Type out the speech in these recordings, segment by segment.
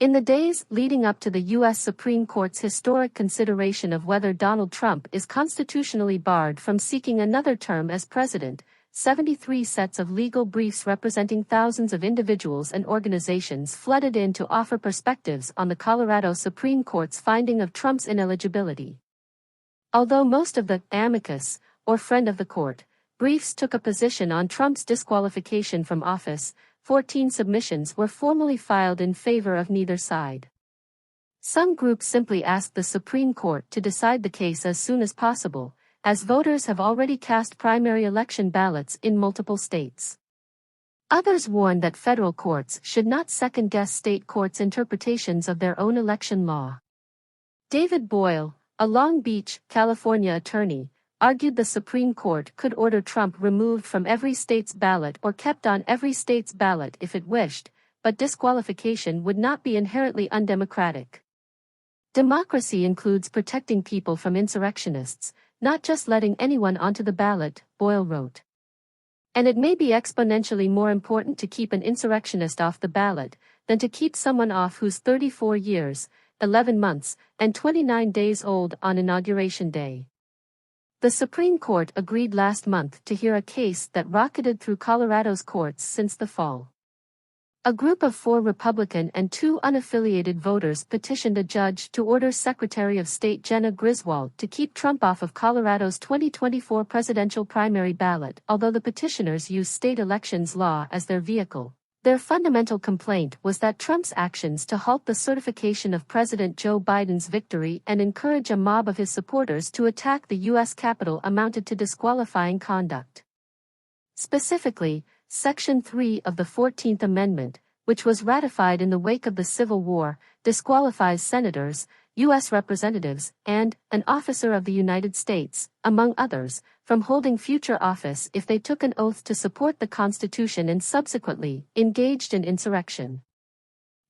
In the days leading up to the U.S. Supreme Court's historic consideration of whether Donald Trump is constitutionally barred from seeking another term as president, 73 sets of legal briefs representing thousands of individuals and organizations flooded in to offer perspectives on the Colorado Supreme Court's finding of Trump's ineligibility. Although most of the amicus, or friend of the court, briefs took a position on Trump's disqualification from office, 14 submissions were formally filed in favor of neither side. Some groups simply asked the Supreme Court to decide the case as soon as possible, as voters have already cast primary election ballots in multiple states. Others warned that federal courts should not second-guess state courts' interpretations of their own election law. David Boyle, a Long Beach, California attorney, argued the Supreme Court could order Trump removed from every state's ballot or kept on every state's ballot if it wished, but disqualification would not be inherently undemocratic. Democracy includes protecting people from insurrectionists, not just letting anyone onto the ballot, Boyle wrote. And it may be exponentially more important to keep an insurrectionist off the ballot than to keep someone off who's 34 years, 11 months, and 29 days old on Inauguration Day. The Supreme Court agreed last month to hear a case that rocketed through Colorado's courts since the fall. A group of 4 Republican and 2 unaffiliated voters petitioned a judge to order Secretary of State Jena Griswold to keep Trump off of Colorado's 2024 presidential primary ballot. Although the petitioners use state elections law as their vehicle, their fundamental complaint was that Trump's actions to halt the certification of President Joe Biden's victory and encourage a mob of his supporters to attack the U.S. Capitol amounted to disqualifying conduct. Specifically, Section 3 of the 14th Amendment, which was ratified in the wake of the Civil War, disqualifies senators, U.S. representatives, and an officer of the United States, among others, from holding future office if they took an oath to support the Constitution and subsequently engaged in insurrection.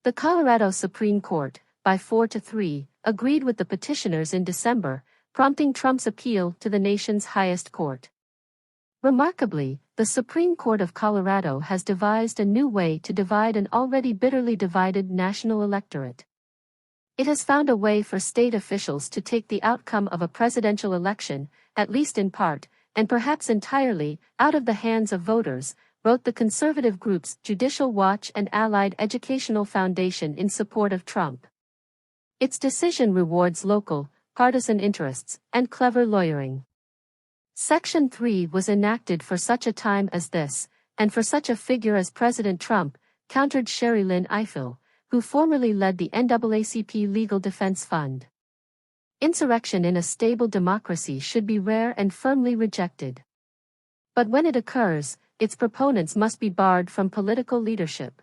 The Colorado Supreme Court, by 4-3, agreed with the petitioners in December, prompting Trump's appeal to the nation's highest court. Remarkably, the Supreme Court of Colorado has devised a new way to divide an already bitterly divided national electorate. It has found a way for state officials to take the outcome of a presidential election, at least in part, and perhaps entirely, out of the hands of voters, wrote the conservative groups Judicial Watch and Allied Educational Foundation in support of Trump. Its decision rewards local, partisan interests, and clever lawyering. Section 3 was enacted for such a time as this, and for such a figure as President Trump, countered Sherry Lynn Ifill, who formerly led the NAACP Legal Defense Fund. Insurrection in a stable democracy should be rare and firmly rejected. But when it occurs, its proponents must be barred from political leadership.